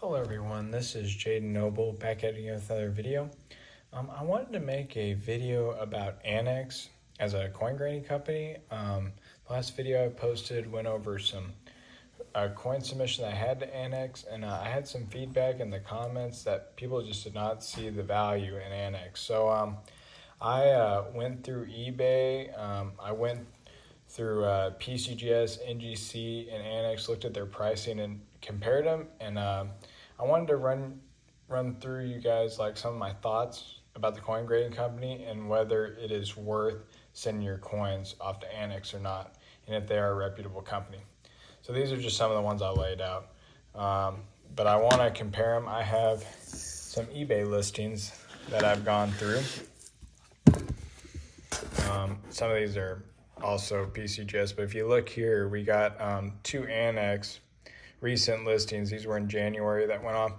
Hello everyone, this is Jaden Noble back at you with another video. I wanted to make a video about ANACS as a coin grading company. The last video I posted went over some coin submission I had to ANACS, and I had some feedback in the comments that people just did not see the value in ANACS. So I went through eBay, I went through PCGS, NGC, and ANACS, looked at their pricing and compared them, and I wanted to run through you guys like some of my thoughts about the coin grading company and whether it is worth sending your coins off to ANACS or not, and if they are a reputable company. So these are just some of the ones I laid out, but I want to compare them. I have some eBay listings that I've gone through. Some of these are also PCGS, but if you look here, we got two ANACS recent listings. These were in January that went off.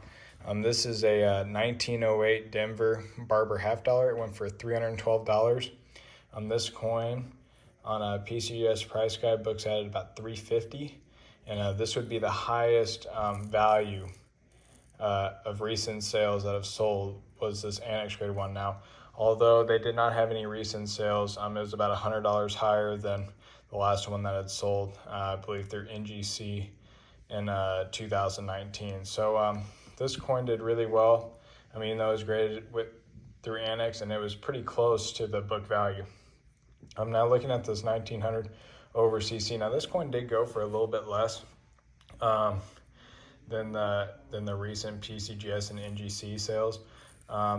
This is a 1908 Denver Barber half dollar. It went for $312. This coin on a PCGS price guide books at about $350, and this would be the highest value of recent sales that have sold was this ANACS grade one. Now, although they did not have any recent sales, it was about $100 higher than the last one that had sold, I believe through NGC in 2019. So this coin did really well. I mean, that was graded through ANACS, and it was pretty close to the book value. I'm now looking at this 1900 over CC. Now this coin did go for a little bit less than the recent PCGS and NGC sales.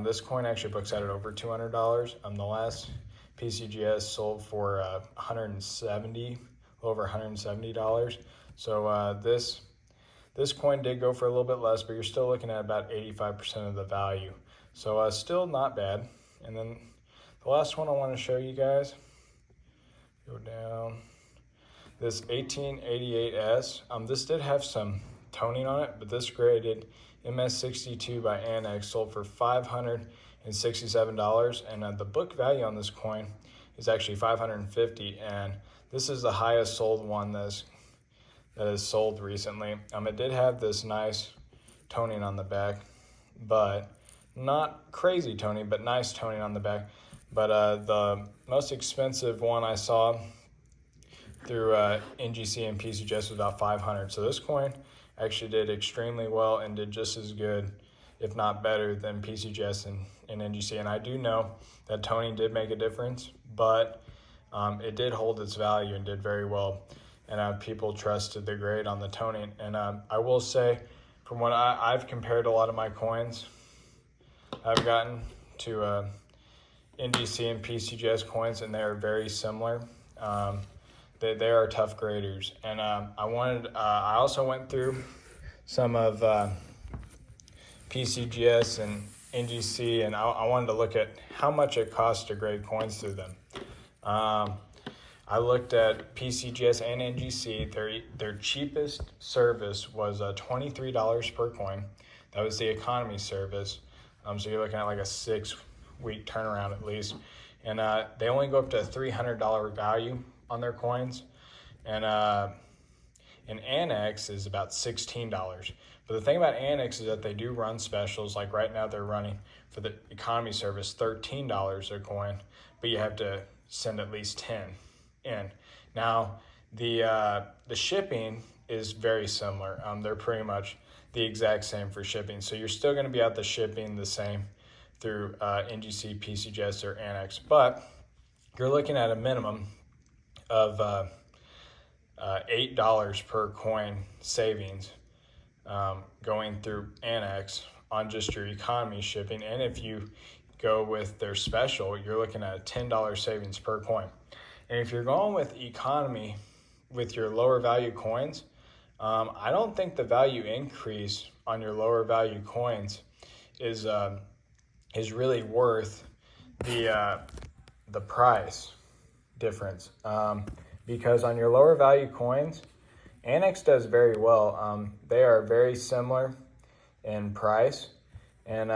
This coin actually books out at over $200. The last PCGS sold for $170, over $170. So this coin did go for a little bit less, but you're still looking at about 85% of the value. So still not bad. And then the last one I want to show you guys, go down, this 1888S. This did have some toning on it, but this graded MS62 by ANACS sold for $567, and the book value on this coin is actually $550, and this is the highest sold one that is sold recently. It did have this nice toning on the back, but not crazy toning, but nice toning on the back. But the most expensive one I saw through NGC and PCGS was about $500. So this coin actually did extremely well and did just as good, if not better, than PCGS and NGC. And I do know that toning did make a difference, but it did hold its value and did very well. And people trusted the grade on the toning. And I will say, from what I've compared a lot of my coins I've gotten to NGC and PCGS coins, and they are very similar. They are tough graders. And I also went through some of PCGS and NGC, and I wanted to look at how much it costs to grade coins through them. I looked at PCGS and NGC. Their cheapest service was $23 per coin. That was the economy service. So you're looking at like a 6-week turnaround at least. And they only go up to a $300 value on their coins. And ANACS is about $16. But the thing about ANACS is that they do run specials. Like right now they're running for the economy service $13 a coin, but you have to send at least 10 in. Now the shipping is very similar. They're pretty much the exact same for shipping. So you're still going to be out the shipping the same through NGC, PCGS, or ANACS, but you're looking at a minimum of $8 per coin savings going through ANACS on just your economy shipping. And if you go with their special, you're looking at a $10 savings per coin. And if you're going with economy with your lower value coins, I don't think the value increase on your lower value coins is really worth the price difference. Because on your lower value coins, ANACS does very well. They are very similar in price, and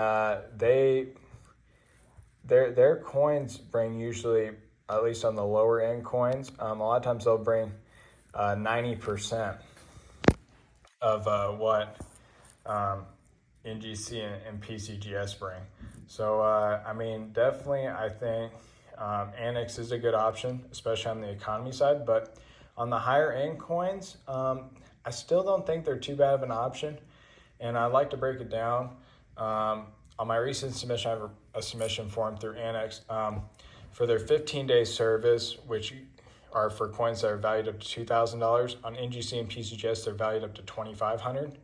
their coins bring usually, at least on the lower end coins, a lot of times they'll bring 90% of what NGC and PCGS bring. So, I mean, definitely I think ANACS is a good option, especially on the economy side, but on the higher end coins, I still don't think they're too bad of an option. And I'd like to break it down. On my recent submission, I have a submission form through ANACS for their 15-day service, which are for coins that are valued up to $2,000. On NGC and PCGS, they're valued up to $2,500.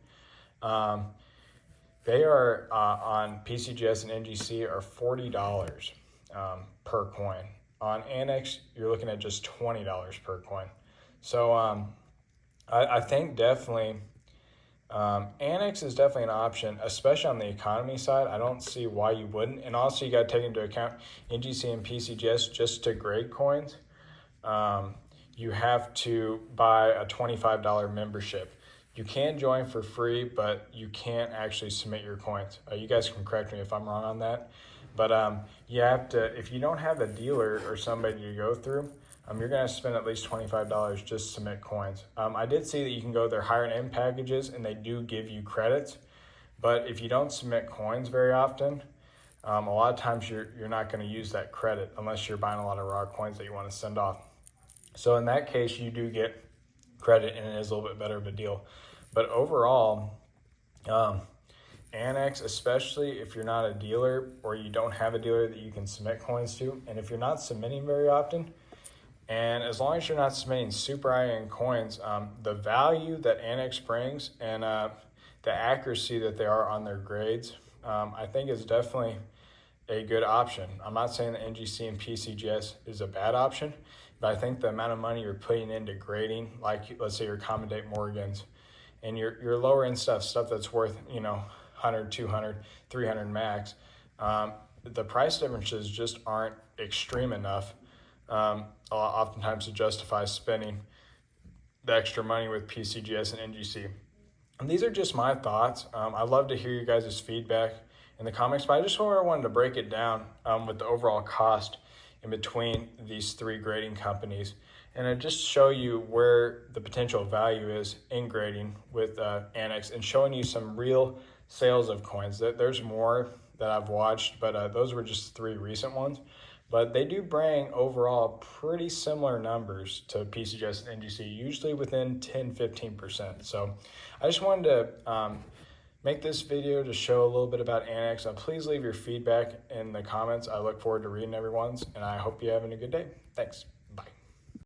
They are on PCGS and NGC are $40 per coin. On ANACS, you're looking at just $20 per coin. So I think definitely ANACS is definitely an option, especially on the economy side. I don't see why you wouldn't. And also, you got to take into account NGC and PCGS just to grade coins. You have to buy a $25 membership. You can join for free, but you can't actually submit your coins. You guys can correct me if I'm wrong on that. But you have to, if you don't have a dealer or somebody to go through, you're going to spend at least $25 just to submit coins. I did see that you can go their higher end packages and they do give you credits. But if you don't submit coins very often, a lot of times you're not going to use that credit unless you're buying a lot of raw coins that you want to send off. So in that case, you do get credit and it is a little bit better of a deal. But overall, ANACS, especially if you're not a dealer or you don't have a dealer that you can submit coins to, and if you're not submitting very often, and as long as you're not submitting super high-end coins, the value that ANACS brings and the accuracy that they are on their grades, I think is definitely a good option. I'm not saying that NGC and PCGS is a bad option, but I think the amount of money you're putting into grading, like let's say your common date Morgans, and your lower end stuff that's worth, 100, 200, 300 max, the price differences just aren't extreme enough oftentimes to justify spending the extra money with PCGS and NGC. And these are just my thoughts. I'd love to hear you guys' feedback in the comments, but I just wanted to break it down with the overall cost in between these three grading companies, and I just show you where the potential value is in grading with ANACS and showing you some real sales of coins. There's more that I've watched, but those were just three recent ones. But they do bring overall pretty similar numbers to PCGS and NGC, usually within 10-15%. So I just wanted to make this video to show a little bit about ANACS. Please leave your feedback in the comments. I look forward to reading everyone's, and I hope you're having a good day. Thanks.